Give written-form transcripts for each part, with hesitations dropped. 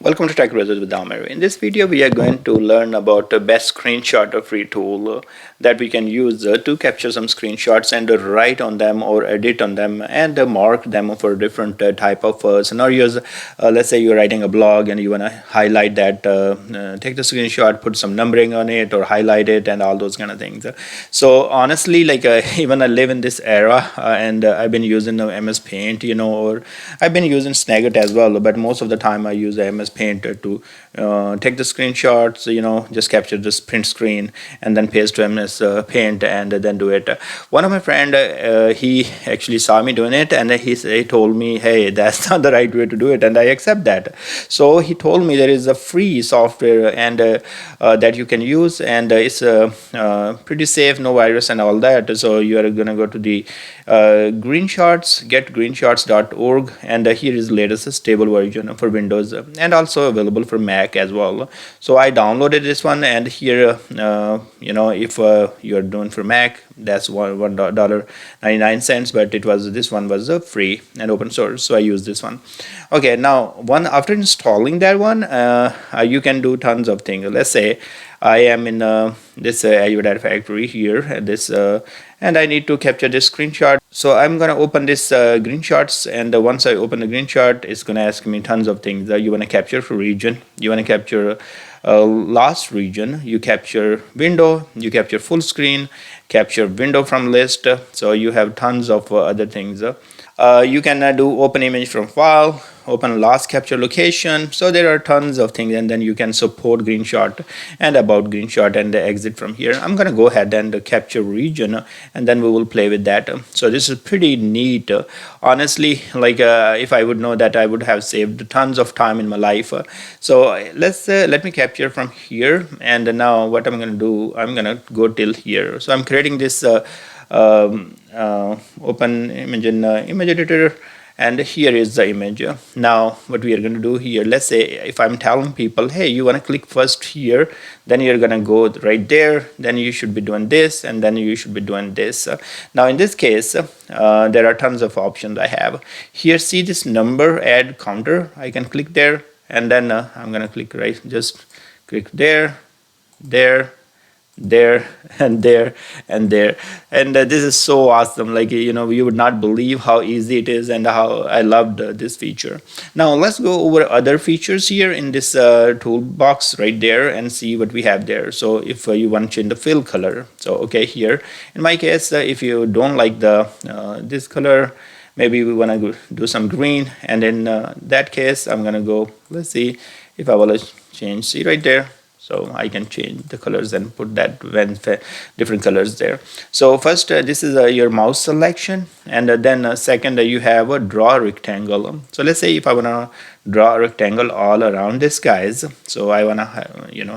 Welcome to Tech Results with Amir. In this video, we are going to learn about the best screenshot free tool that we can use to capture some screenshots and write on them or edit on them and mark them for different type of scenarios. Let's say you're writing a blog and you want to highlight that, take the screenshot, put some numbering on it or highlight it and all those kind of things. So honestly, like even I live in this era and I've been using the MS Paint, or I've been using Snagit as well, but most of the time I use the MS Paint to take the screenshots, just capture this print screen and then paste to MS Paint and then do it. One of my friend, he actually saw me doing it and he told me, hey, that's not the right way to do it, and I accept that. So he told me there is a free software and that you can use, and it's pretty safe, no virus and all that. So you are gonna go to the GreenShots, getgreenshots.org, and here is latest stable version for Windows and also available for Mac as well. So I downloaded this one, and here if you are doing for Mac, that's $1.99, but this one was free and open source, so I use this one. Okay, now after installing that one, you can do tons of things. Let's say I am in this Azure Data Factory here, and I need to capture this screenshot. So I'm gonna open this GreenShots, and once I open the GreenShot, it's gonna ask me tons of things. You wanna capture for region, you wanna capture last region, you capture window, you capture full screen, capture window from list. So you have tons of other things. You can do open image from file, open last capture location. So there are tons of things, and then you can support GreenShot and about GreenShot and exit from here. I'm gonna go ahead and capture region, and then we will play with that. So this is pretty neat. Honestly, like if I would know that, I would have saved tons of time in my life. So let me capture from here, and now what I'm gonna do, I'm gonna go till here. So I'm creating this open image in image editor, and here is the image. Now what we are going to do here, let's say if I'm telling people, hey, you want to click first here, then you're going to go right there, then you should be doing this, and then you should be doing this. Now in this case, there are tons of options I have here. See this number add counter, I can click there, and then I'm going to click right, just click there, there and there and there, and this is so awesome. Like you would not believe how easy it is and how I loved this feature. Now let's go over other features here in this toolbox right there and see what we have there. So if you want to change the fill color, so okay, here in my case, if you don't like the this color, maybe we want to do some green, and in that case I'm gonna go, let's see if I want to change, see right there. So I can change the colors and put that different colors there. So first, this is your mouse selection, and then second, you have a draw rectangle. So let's say if I want to draw a rectangle all around this, guys. So I want to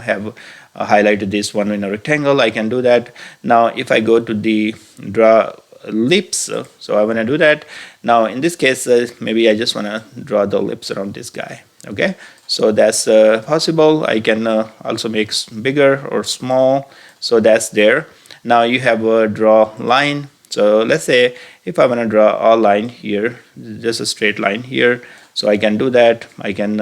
have highlighted this one in a rectangle. I can do that. Now if I go to the draw lips, so I want to do that. Now in this case, maybe I just want to draw the lips around this guy. Okay, so that's possible. I can also make bigger or small, so that's there. Now you have a draw line. So let's say if I want to draw a line here, just a straight line here, so I can do that. I can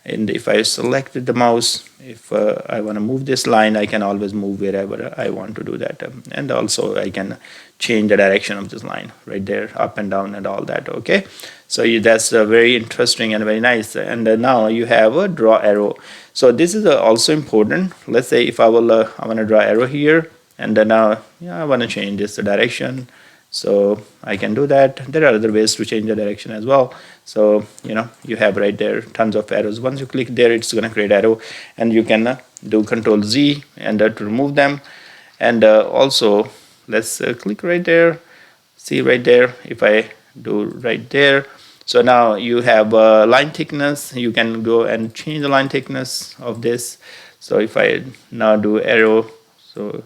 and if I selected the mouse, if I want to move this line, I can always move wherever I want to do that. And also I can change the direction of this line right there, up and down and all that. Okay, so that's very interesting and very nice. And now you have a draw arrow. So this is also important. Let's say if I want to draw arrow here, and then now I want to change this direction. So I can do that. There are other ways to change the direction as well. So you have right there tons of arrows. Once you click there, it's going to create arrow, and you can do Control Z and to remove them. And also let's click right there. See right there, if I do right there, so now you have line thickness. You can go and change the line thickness of this. So if I now do arrow, so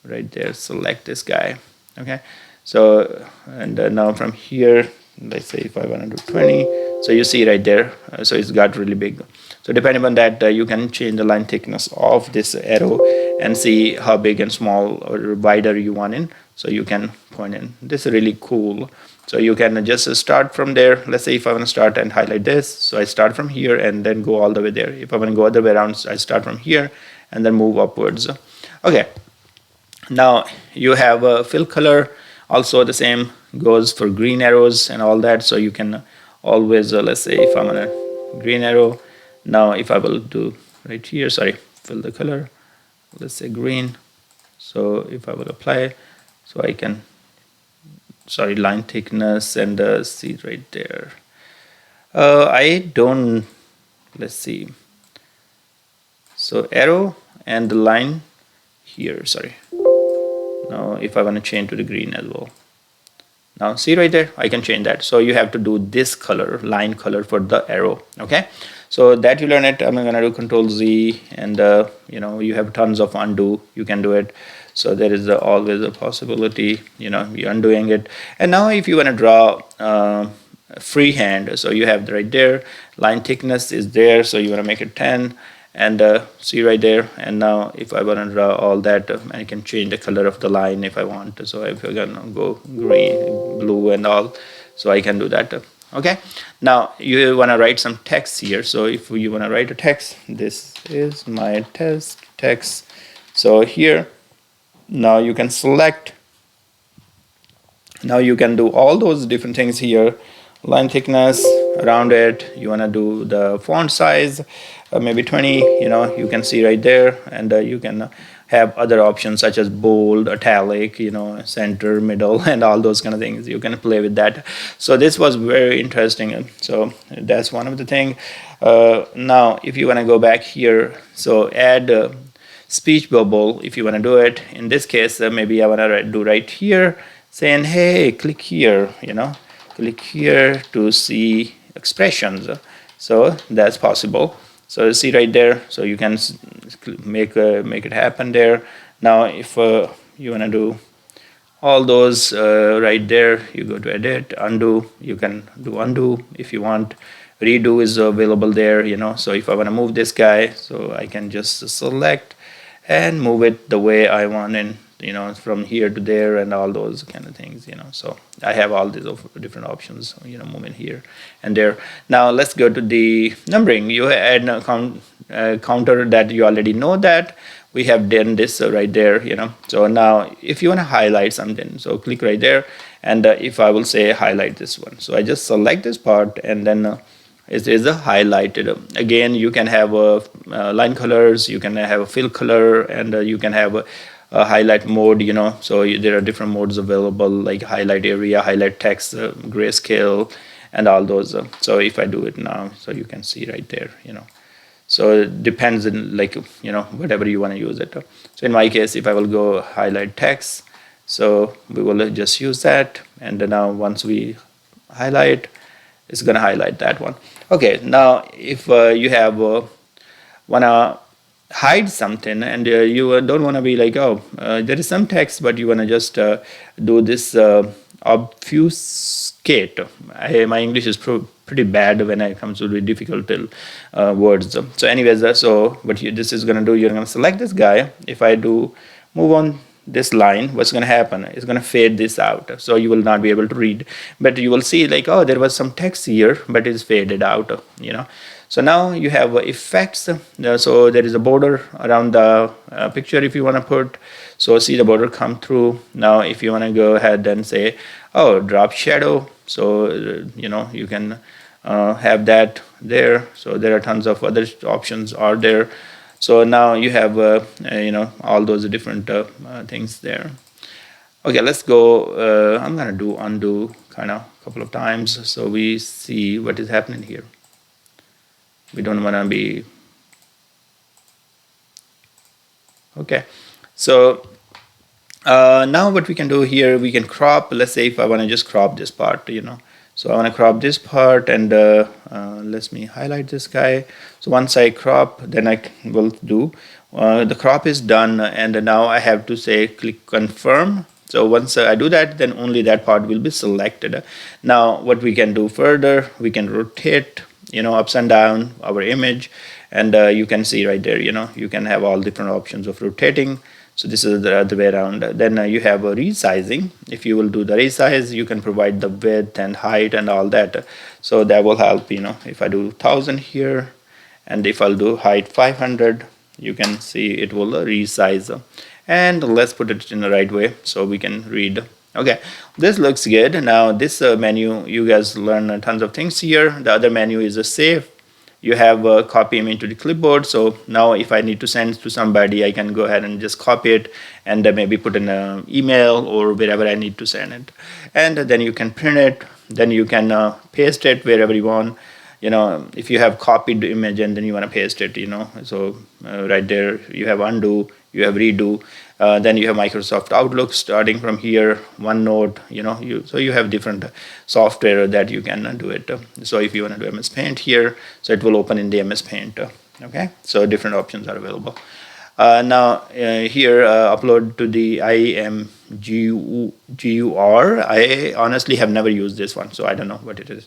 right there, select this guy. Okay, so and now from here, let's say if I want to do 20, so you see right there, so it's got really big. So depending on that, you can change the line thickness of this arrow and see how big and small or wider you want in. So you can point in. This is really cool. So you can just start from there. Let's say if I want to start and highlight this, so I start from here and then go all the way there. If I want to go other way around, I start from here and then move upwards. Okay, now you have a fill color. Also the same goes for green arrows and all that. So you can always, let's say if I'm on a green arrow, now if I will do right here, sorry, fill the color, let's say green. So if I will apply, so I can, sorry, line thickness and see right there. I don't, let's see. So arrow and the line here, sorry. Now if I want to change to the green as well. Now see right there, I can change that. So you have to do this color, line color for the arrow, okay? So that you learn it, I'm gonna do Control Z and you know, you have tons of undo, you can do it. So there is always a possibility, you know, you're undoing it. And now if you wanna draw freehand, so you have right there, line thickness is there, so you wanna make it 10. And see right there, and now if I want to draw all that, I can change the color of the line if I want. So if I'm gonna go green, blue and all, so I can do that. Okay, now you want to write some text here. So if you want to write a text, this is my text. So here, now you can select, now you can do all those different things here. Line thickness around it, you want to do the font size, maybe 20, you know, you can see right there. And you can have other options such as bold, italic, you know, center, middle, and all those kind of things. You can play with that. So this was very interesting. So that's one of the thing. Now if you want to go back here, so add speech bubble if you want to do it. In this case, maybe I want to do right here, saying, hey, click here, you know, click here to see expressions. So that's possible. So see right there, so you can make it happen there. Now if you want to do all those right there, you go to edit, undo, you can do undo if you want. Redo is available there, you know. So if I want to move this guy, so I can just select and move it the way I want, and you know, from here to there and all those kind of things, you know. So I have all these different options, you know, moving here and there. Now let's go to the numbering. You add a counter that you already know that we have done this right there, you know. So now if you want to highlight something, so click right there, and if I will say highlight this one, so I just select this part, and then it is a highlighted. Again, you can have line colors, you can have a fill color, and you can have a highlight mode, you know. So there are different modes available, like highlight area, highlight text, grayscale, and all those. So if I do it now, so you can see right there, you know. So it depends on, like, you know, whatever you want to use it. So in my case, if I will go highlight text, so we will just use that, and then now once we highlight, it's gonna highlight that one. Okay, now if you have wanna hide something, and you don't want to be like, oh, there is some text, but you want to just do this obfuscate. My English is pretty bad when it comes to the difficult words. So anyways, so what this is going to do, you're going to select this guy. If I do move on this line, what's going to happen? It's going to fade this out, so you will not be able to read, but you will see like, oh, there was some text here, but it's faded out, you know. So now you have effects. So there is a border around the picture if you want to put. So see the border come through. Now if you want to go ahead and say, oh, drop shadow. So you know, you can have that there. So there are tons of other options are there. So now you have you know, all those different things there. Okay, let's go. I'm gonna do undo kind of a couple of times so we see what is happening here. We don't want to be okay. So now what we can do here, we can crop. Let's say if I want to just crop this part, you know. So I want to crop this part, and let me highlight this guy. So once I crop, then I will do the crop is done, and now I have to say click confirm. So once I do that, then only that part will be selected. Now what we can do further, we can rotate, you know, ups and down our image, and you can see right there, you know, you can have all different options of rotating. So this is the other way around. Then you have a resizing. If you will do the resize, you can provide the width and height and all that. So that will help, if I do 1000 here, and if I'll do height 500, you can see it will resize. And let's put it in the right way so we can read. Okay, this looks good. Now this menu, you guys learn tons of things here. The other menu is a save. You have a copy image to the clipboard. So now if I need to send to somebody, I can go ahead and just copy it and maybe put in an email or wherever I need to send it. And then you can print it. Then you can paste it wherever you want. If you have copied the image and then you want to paste it, so right there you have undo, you have redo, then you have Microsoft Outlook starting from here, OneNote, so you have different software that you can do it. So if you want to do MS Paint here, so it will open in the MS Paint. Okay, so different options are available. Now here upload to the IMGUR. I honestly have never used this one, so I don't know what it is.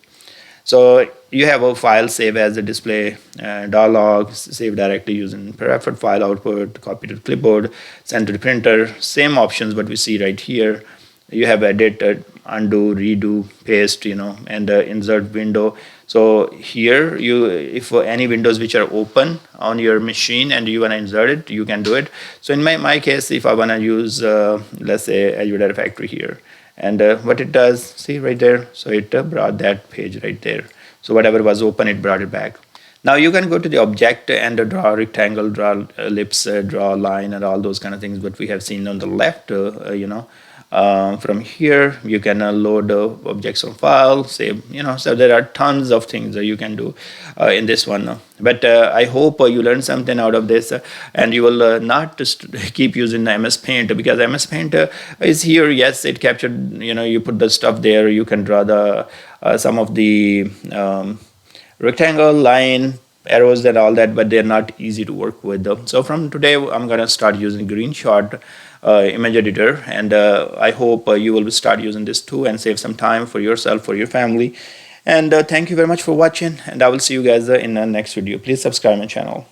So you have a file save as a display, dialog, save directly using preferred file output, copy to the clipboard, send to the printer. Same options what we see right here. You have edit, undo, redo, paste, and insert window. So here if any windows which are open on your machine and you want to insert it, you can do it. So in my case, if I want to use, let's say Azure Data Factory here, and what it does, see right there, so it brought that page right there. So whatever was open, it brought it back. Now you can go to the object and draw a rectangle, draw ellipse, draw a line, and all those kind of things. But we have seen on the left, from here you can load objects from file, save, so there are tons of things that you can do in this one. But I hope you learned something out of this, and you will not just keep using the MS Paint, because MS Paint is here. Yes, it captured, you put the stuff there, you can draw the some of the rectangle, line, arrows and all that, but they're not easy to work with. So from today, I'm going to start using GreenShot image editor, and I hope you will start using this too and save some time for yourself, for your family. And thank you very much for watching, and I will see you guys in the next video. Please subscribe my channel.